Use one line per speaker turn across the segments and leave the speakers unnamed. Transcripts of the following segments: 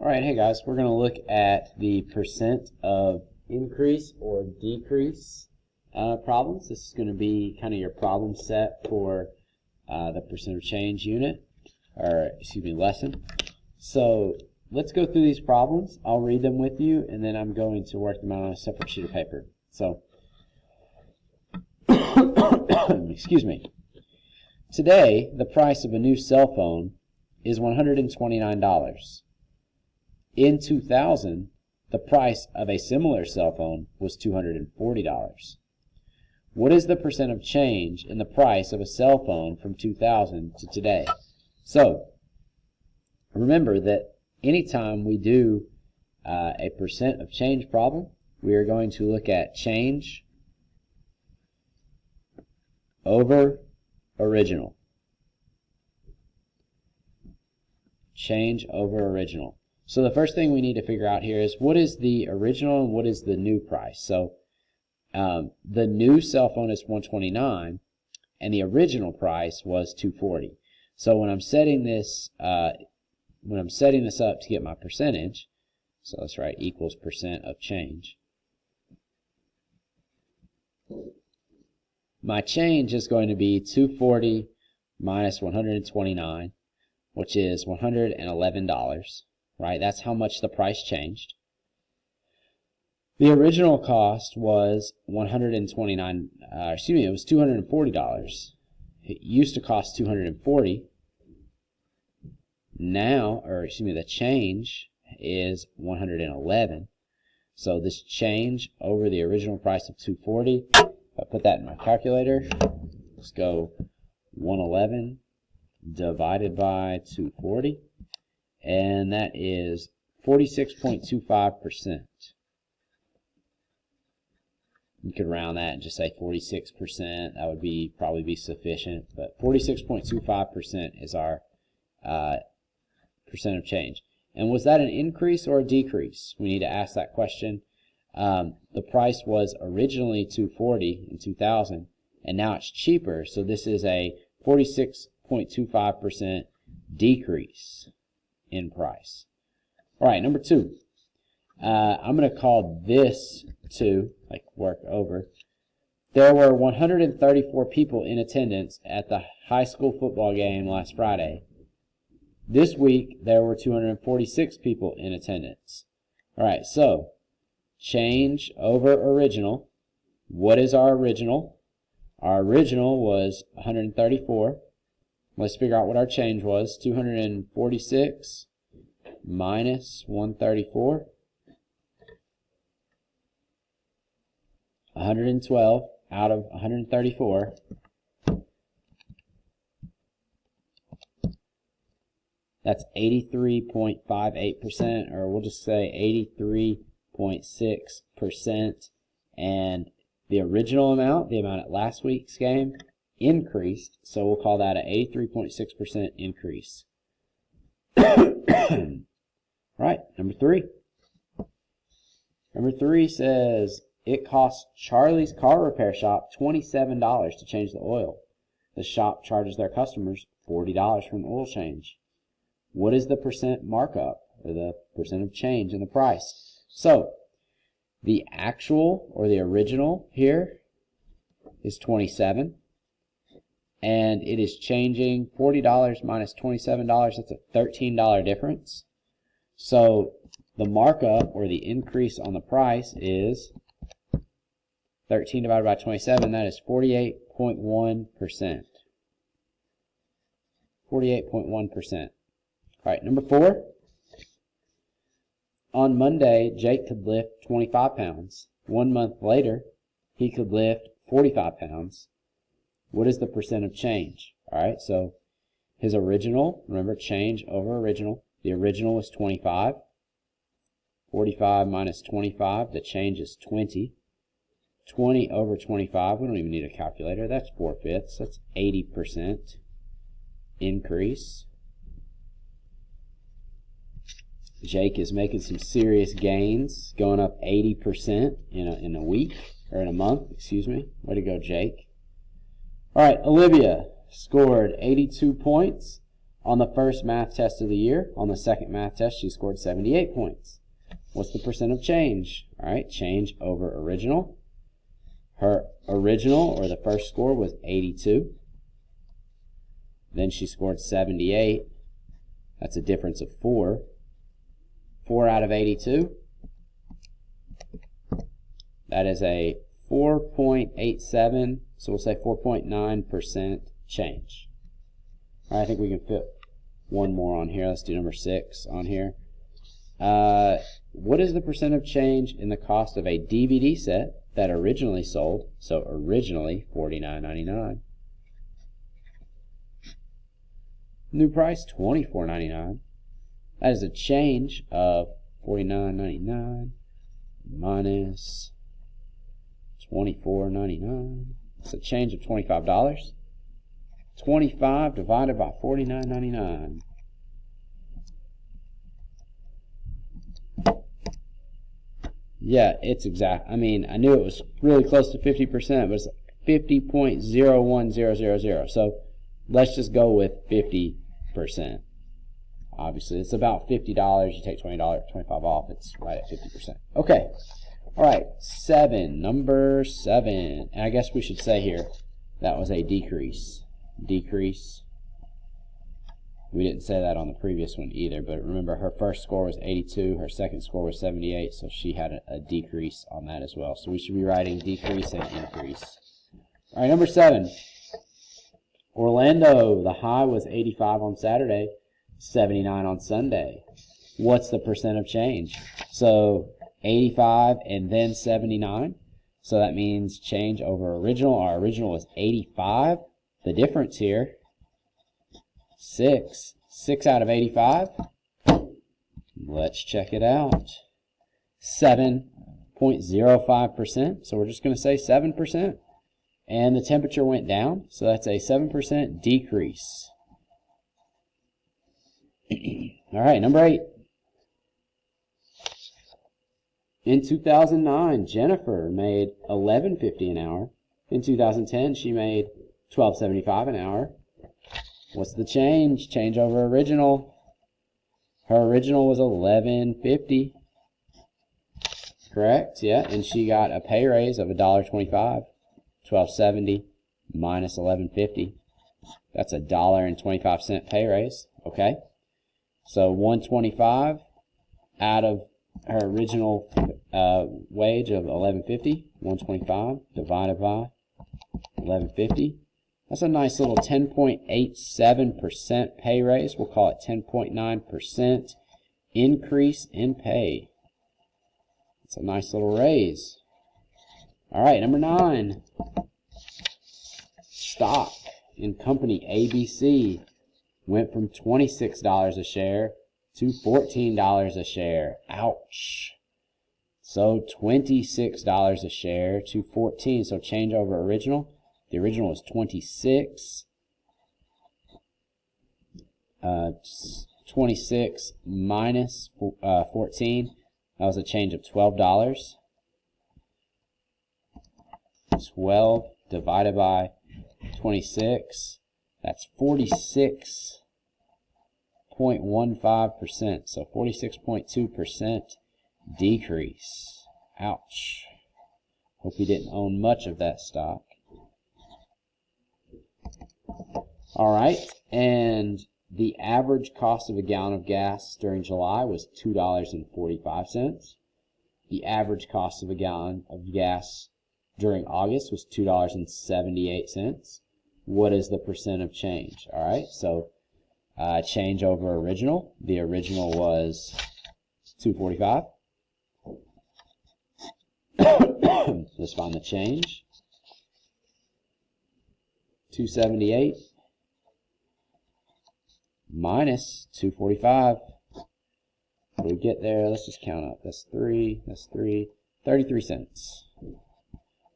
Alright, hey guys, we're going to look at the percent of increase or decrease problems. This is going to be kind of your problem set for the percent of change unit, or excuse me, lesson. So let's go through these problems. I'll read them with you, and then I'm going to work them out on a separate sheet of paper. So, excuse me. Today, the price of a new cell phone is $129. In 2000, the price of a similar cell phone was $240. What is the percent of change in the price of a cell phone from 2000 to today? So, remember that anytime we do a percent of change problem, we are going to look at change over original. Change over original. So the first thing we need to figure out here is what is the original and what is the new price. So the new cell phone is $129 and the original price was $240. So when I'm setting this up to get my percentage, so let's write equals percent of change. My change is going to be 240 minus 129, which is $111. Right, that's how much the price changed. The original cost was it was $240. It used to cost $240. Now, the change is $111. So this change over the original price of $240, if I put that in my calculator, let's go 111 divided by 240. And that is 46.25%. You could round that and just say 46%. That would probably be sufficient. But 46.25% is our percent of change. And was that an increase or a decrease? We need to ask that question. The price was originally $240 in 2000, and now it's cheaper. So this is a 46.25% decrease in price. Alright, number 2. I'm going to call this 2, like work over. There were 134 people in attendance at the high school football game last Friday. This week, there were 246 people in attendance. Alright, so change over original. What is our original? Our original was 134. Let's figure out what our change was. 246 minus 134. 112 out of 134. That's 83.58%, or we'll just say 83.6%. And the original amount, the amount at last week's game, increased, so we'll call that an 83.6% increase. Right, number 3. Number 3 says it costs Charlie's car repair shop $27 to change the oil. The shop charges their customers $40 for an oil change. What is the percent markup, or the percent of change in the price? So the actual, or the original here, is 27. And it is changing $40 minus $27. That's a $13 difference. So the markup, or the increase on the price, is 13 divided by 27. That is 48.1%. 48.1%. Alright, number 4. On Monday, Jake could lift 25 pounds. 1 month later, he could lift 45 pounds. What is the percent of change? Alright, so his original, remember, change over original. The original was 25. 45 minus 25, the change is 20. 20 over 25, we don't even need a calculator. That's 4/5. That's 80% increase. Jake is making some serious gains, going up 80% in a week, or in a month, excuse me. Way to go, Jake. Alright, Olivia scored 82 points on the first math test of the year. On the second math test, she scored 78 points. What's the percent of change? All right, change over original. Her original, or the first score, was 82. Then she scored 78. That's a difference of 4. 4 out of 82. That is a 4.87, so we'll say 4.9% change. All right, I think we can fit one more on here. Let's do number 6 on here. What is the percent of change in the cost of a DVD set that originally sold? So originally $49.99. New price $24.99. That is a change of $49.99 minus $24.99. It's a change of $25. 25 divided by $49.99. Yeah, it's exact. I mean, I knew it was really close to 50%, but it's 50.01000. So let's just go with 50%. Obviously, it's about $50. You take $20, $25 off. It's right at 50%. Okay. All right. 7. Number 7. And I guess we should say here that was a decrease. Decrease. We didn't say that on the previous one either, but remember her first score was 82, her second score was 78, so she had a decrease on that as well. So we should be writing decrease and increase. All right, number 7. Orlando, the high was 85 on Saturday, 79 on Sunday. What's the percent of change? So 85 and then 79. So that means change over original. Our original was 85. The difference here, 6. 6 out of 85. Let's check it out. 7.05%. So we're just going to say 7%. And the temperature went down. So that's a 7% decrease. All right, number 8. In 2009, Jennifer made $11.50 an hour. In 2010, she made $12.75 an hour. What's the change? Change over original. Her original was $11.50. Correct? Yeah, and she got a pay raise of $1.25. $12.70 minus $11.50. That's a $1.25 pay raise. Okay? So $1.25 out of her original wage of $11.50. $1.25 divided by $11.50. That's a nice little 10.87% pay raise. We'll call it 10.9% increase in pay. It's a nice little raise. All right, number 9. Stock in company ABC went from $26 a share to $14 a share. Ouch. So $26 a share to $14. So change over original. The original was 26. 26 minus 14. That was a change of $12. 12 divided by 26. That's 46.15%. So 46.2% decrease. Ouch. Hope you didn't own much of that stock. All right, and the average cost of a gallon of gas during July was $2.45. The average cost of a gallon of gas during August was $2.78. What is the percent of change? All right, so change over original. The original was $2.45. Let's find the change. $2.78 minus $2.45. When we get there, let's just count up. That's 3. That's 3. 33 cents.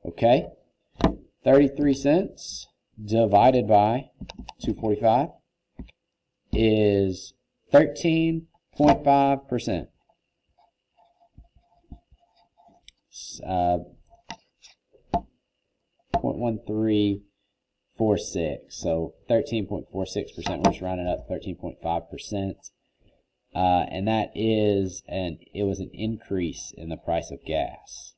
Okay. 33 cents divided by 2.45 is 13.5%. 0.13 46. So 13.46%. We're just rounding up 13.5%. And that is it was an increase in the price of gas.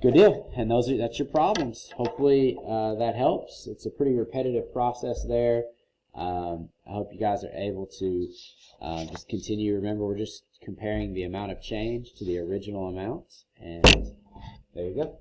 Good deal. And that's your problems. Hopefully that helps. It's a pretty repetitive process there. I hope you guys are able to just continue. Remember, we're just comparing the amount of change to the original amounts. And there you go.